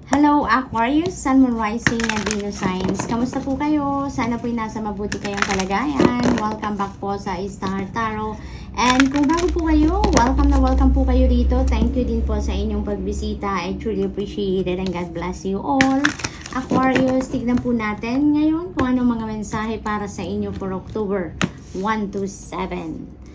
Hello Aquarius, Sun, Moon, Rising, and Venus signs. Kamusta po kayo? Sana po'y nasa mabuti kayong kalagayan. Welcome back po sa Star Tarot. And kung bago po kayo, welcome po kayo dito. Thank you din po sa inyong pagbisita. I truly appreciate it and God bless you all. Aquarius, tignan po natin ngayon kung ano mga mensahe para sa inyo for October 1 to 7.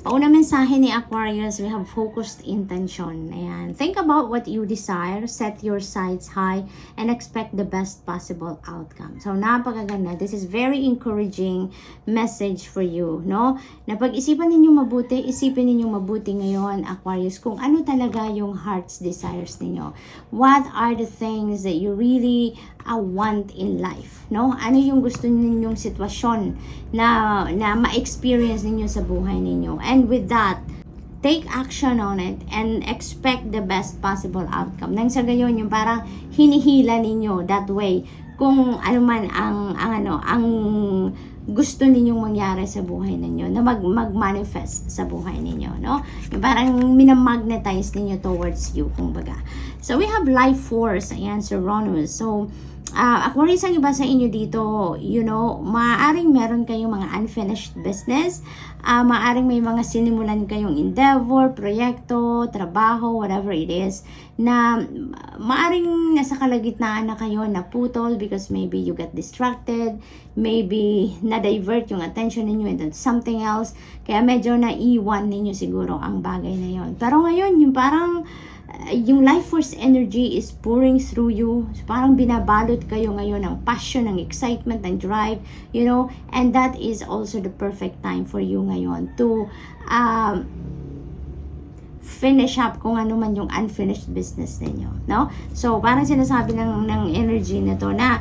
Paunang mensahe ni Aquarius, we have focused intention. Ayan. Think about what you desire, set your sights high, and expect the best possible outcome. So, napakaganda. This is very encouraging message for you, no? Na pag-isipan ninyo mabuti, isipin ninyo mabuti ngayon, Aquarius, kung ano talaga yung heart's desires ninyo. What are the things that you really want in life, no? Ano yung gusto ninyong sitwasyon na ma-experience ninyo sa buhay ninyo? And with that, take action on it and expect the best possible outcome. Nang sa gayon, yung parang hinihila ninyo that way kung ano man ang gusto ninyong mangyari sa buhay ninyo, na mag-manifest sa buhay ninyo, no? Yung parang minamagnetize ninyo towards you, kumbaga. So, we have life force, ayan, Sir Ronus. So, Aquarius, ang iba sa inyo dito, you know, maaaring meron kayong mga unfinished business, maaaring may mga sinimulan kayong endeavor, proyekto, trabaho, whatever it is, na maaaring nasa kalagitnaan na kayo na putol because maybe you get distracted, maybe na-divert yung attention ninyo into something else, kaya medyo naiwan ninyo siguro ang bagay na yon. Pero ngayon, yung parang yung life force energy is pouring through you. So, parang binabalot kayo ngayon ng passion, ng excitement, ng drive, you know, and that is also the perfect time for you ngayon to finish up kung ano man yung unfinished business ninyo, no? So, parang sinasabi ng energy na to na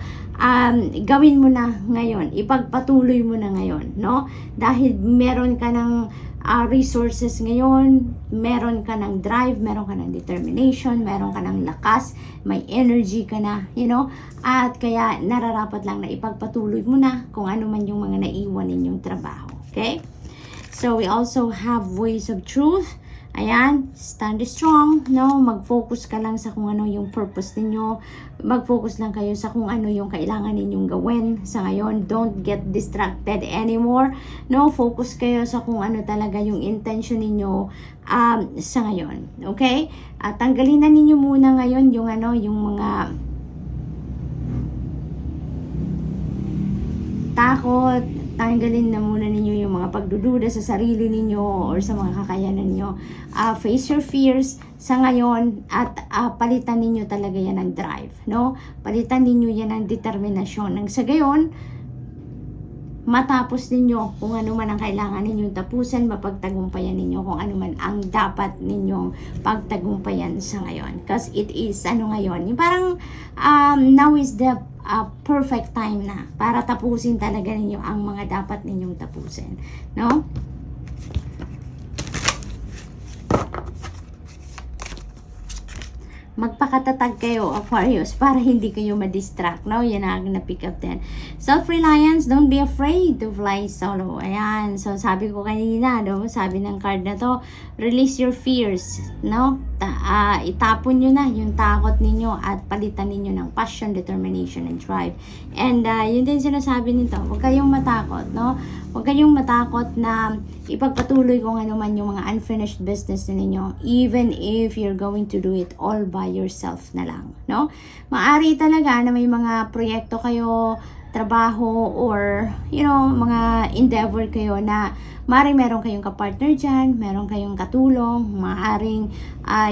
gawin mo na ngayon, ipagpatuloy mo na ngayon, no? Dahil meron ka ng resources ngayon, meron ka ng drive, meron ka ng determination, meron ka ng lakas, may energy ka na, you know, at kaya nararapat lang na ipagpatuloy mo na kung ano man yung mga naiwan ninyong trabaho, okay? So, we also have voice of truth. Ayan, stand strong, no? Mag-focus ka lang sa kung ano yung purpose ninyo. Mag-focus lang kayo sa kung ano yung kailangan ninyong gawin sa ngayon. Don't get distracted anymore, no? Focus kayo sa kung ano talaga yung intention ninyo sa ngayon, okay? At tanggalin na ninyo muna ngayon yung yung mga takot. Tanggalin na muna ninyo yung mga pagdududa sa sarili ninyo or sa mga kakayanan ninyo. Face your fears sa ngayon at palitan ninyo talaga yan ng drive, no? Palitan ninyo yan ng determinasyon. Nang sa gayon, matapos ninyo kung ano man ang kailangan ninyong tapusan, mapagtagumpayan ninyo kung ano man ang dapat ninyong pagtagumpayan sa ngayon. Because it is, ngayon, yung parang now is the perfect time na para tapusin talaga ninyo ang mga dapat ninyong tapusin, no? Magpakatatag kayo, Aquarius, para hindi kayo ma-distract, no? Yan ang na-pick up din. Self-reliance, don't be afraid to fly solo. Ayan, so sabi ko kanina, no? Sabi ng card na to, release your fears, no? Itapon nyo na yung takot ninyo at palitan ninyo ng passion, determination, and drive. And yun din sinasabi nito, huwag kayong matakot, no? Huwag kayong matakot na ipagpatuloy kung ano man yung mga unfinished business na ninyo, even if you're going to do it all by yourself na lang, no? Maari talaga na may mga proyekto kayo, trabaho, or, you know, mga endeavor kayo na maaaring meron kayong kapartner dyan, meron kayong katulong, maaaring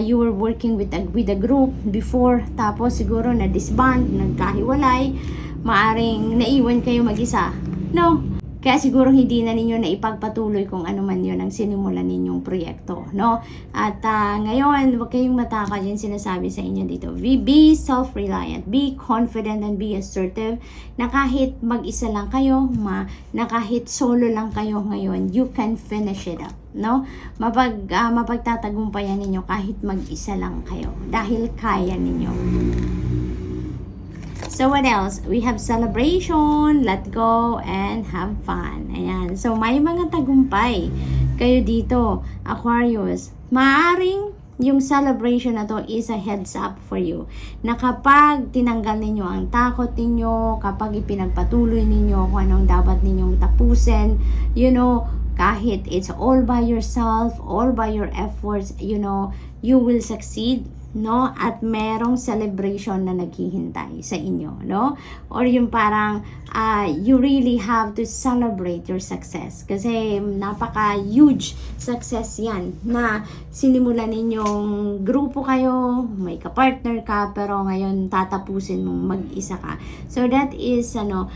you were working with a group before, tapos siguro na-disband, nagkahiwalay, maaaring naiwan kayo mag-isa, no? Kaya siguro hindi na ninyo na ipagpatuloy kung ano man yun ang sinimulan ninyong proyekto, no? At ngayon, huwag kayong matakot, yung sinasabi sa inyo dito. Be self-reliant, be confident, and be assertive, na kahit mag-isa lang kayo, na kahit solo lang kayo ngayon, you can finish it up, no? Mapagtatagumpayan ninyo kahit mag-isa lang kayo, dahil kaya ninyo. So, what else? We have celebration, let go, and have fun. Ayan. So, may mga tagumpay kayo dito, Aquarius. Maaring yung celebration na to is a heads up for you. Na kapag tinanggal ninyo ang takot ninyo, kapag ipinagpatuloy ninyo kung anong dapat ninyong tapusin, you know, kahit it's all by yourself, all by your efforts, you know, you will succeed, no? At merong celebration na naghihintay sa inyo, no? Or yung parang you really have to celebrate your success kasi napaka-huge success yan na sinimulan ninyong grupo kayo, may ka-partner ka, pero ngayon tatapusin mong mag-isa ka. So that is a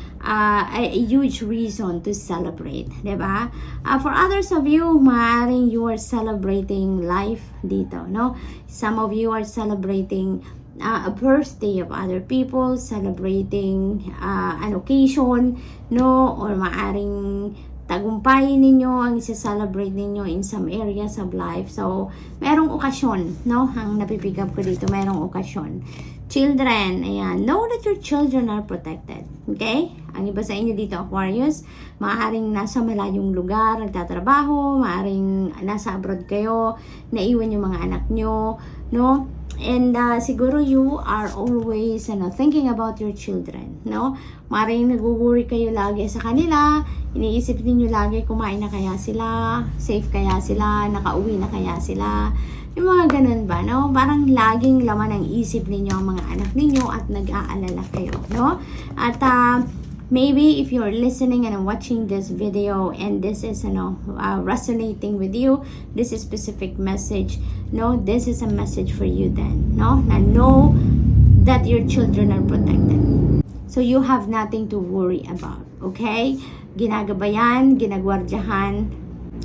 huge reason to celebrate, diba? For others of you, maaaring you are celebrating life dito, no? Some of you are celebrating a birthday of other people, celebrating an occasion, no? Or maaring tagumpay ninyo ang isa-celebrate ninyo in some areas of life. So, merong okasyon, no? Ang napipick up ko dito, merong okasyon. Children, ayan, know that your children are protected. Okay? Ang iba sa inyo dito, Aquarius, maaaring nasa malayong lugar, nagtatrabaho, maaaring nasa abroad kayo, naiwan yung mga anak nyo, no? And siguro you are always thinking about your children, no? Maring nag-worry kayo lagi sa kanila, iniisip niyo lagi kumain na kaya sila, safe kaya sila, nakauwi na kaya sila. Yung mga ganun ba, no? Parang laging laman ang isip ninyo ang mga anak ninyo at nag-aalala kayo, no? At maybe if you're listening and watching this video and this is resonating with you, this is specific message, no, this is a message for you then, no, na know that your children are protected, so you have nothing to worry about. Okay, ginagabayan, ginagwardyahan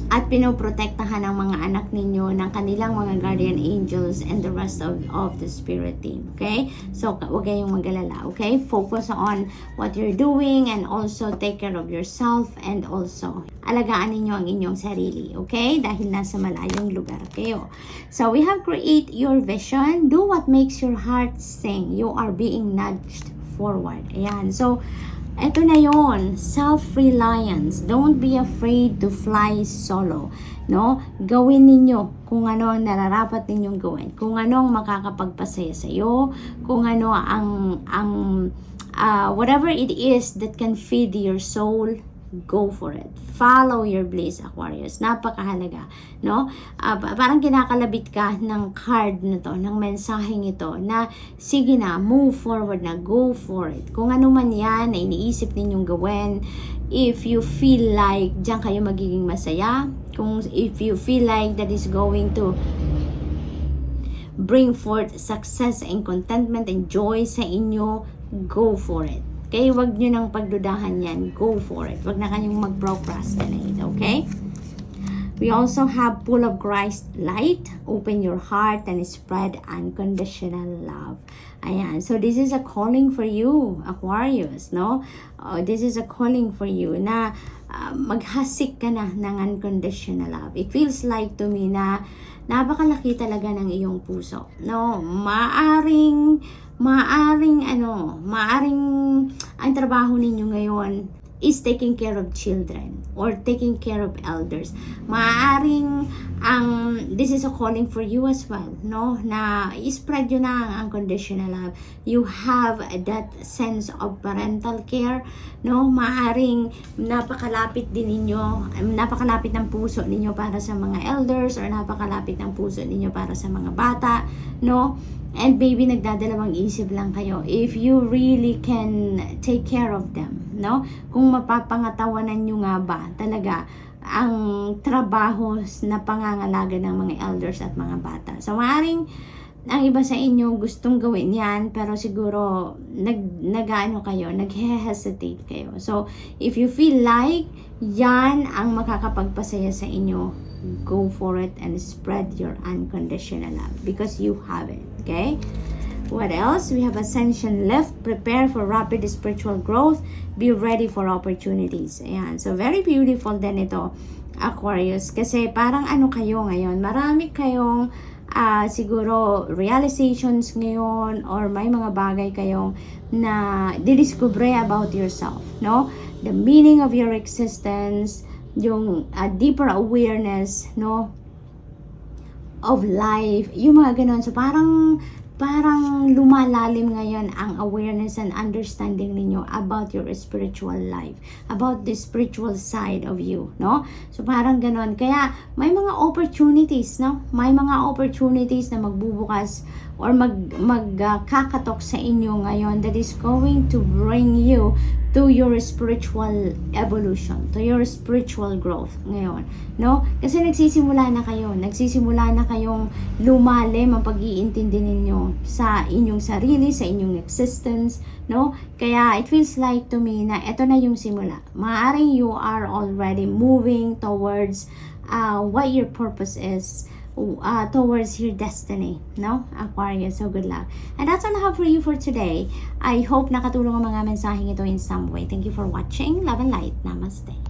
at pinoprotektahan ng mga anak ninyo ng kanilang mga guardian angels and the rest of the spirit team. Okay? So, huwag kayong mag-alala. Okay? Focus on what you're doing and also take care of yourself and also alagaan ninyo ang inyong sarili. Okay? Dahil nasa malayong lugar kayo. So, we have create your vision. Do what makes your heart sing. You are being nudged forward. Ayan. So, eto na yon, self-reliance. Don't be afraid to fly solo, no? Gawin ninyo kung ano ang nararapat ninyong gawin, kung ano ang makakapagpasaya sa iyo, kung ano ang whatever it is that can feed your soul, go for it. Follow your bliss, Aquarius. Napakahalaga, no? Parang kinakalabit ka ng card na to, ng mensaheng ito, na sige na, move forward na, go for it. Kung ano man yan na iniisip ninyong gawin, if you feel like diyan kayo magiging masaya, if you feel like that is going to bring forth success and contentment and joy sa inyo, go for it. Okay, wag nyo nang pagdudahan yan. Go for it. Wag na kanyong mag-procrastinate. Okay? We also have full of Christ light. Open your heart and spread unconditional love. Ayan. So, this is a calling for you, Aquarius, no? This is a calling for you na maghasik ka na ng unconditional love. It feels like to me na napakalaki talaga ng iyong puso. No? Maaring ang trabaho ninyo ngayon is taking care of children or taking care of elders. Maaring this is a calling for you as well, no? Na i-spread yun na ang unconditional love. You have that sense of parental care, no? Maaring napakalapit din ninyo, napakalapit ng puso ninyo para sa mga elders or napakalapit ng puso ninyo para sa mga bata, no? And maybe nagdadalawang isip lang kayo if you really can take care of them, no? Kung mapapangatawanan nyo nga ba talaga ang trabaho na pangangalaga ng mga elders at mga bata. So, maaaring ang iba sa inyo gustong gawin yan, pero siguro nag-hesitate kayo. So, if you feel like yan ang makakapagpasaya sa inyo, go for it and spread your unconditional love because you have it. Okay? What else? We have ascension left. Prepare for rapid spiritual growth. Be ready for opportunities. Ayan. So, very beautiful din ito, Aquarius. Kasi parang ano kayo ngayon? Marami kayong siguro realizations ngayon or may mga bagay kayong na didiscover about yourself, no? The meaning of your existence, yung deeper awareness, no? of life, yung mga ganon. So parang lumalalim ngayon ang awareness and understanding ninyo about your spiritual life, about the spiritual side of you, no? So parang ganon. Kaya may mga opportunities, no? May mga opportunities na magbubukas or magkakatok sa inyo ngayon that is going to bring you to your spiritual evolution, to your spiritual growth ngayon, no? Kasi nagsisimula na kayong lumalim ang pag-iintindi ninyo sa inyong sarili, sa inyong existence, no? Kaya it feels like to me na ito na yung simula. Maaring you are already moving towards what your purpose is, towards your destiny, no? Aquarius, so good luck. And that's all I have for you for today. I hope nakatulong ang mga mensaheng ito in some way. Thank you for watching. Love and light. Namaste.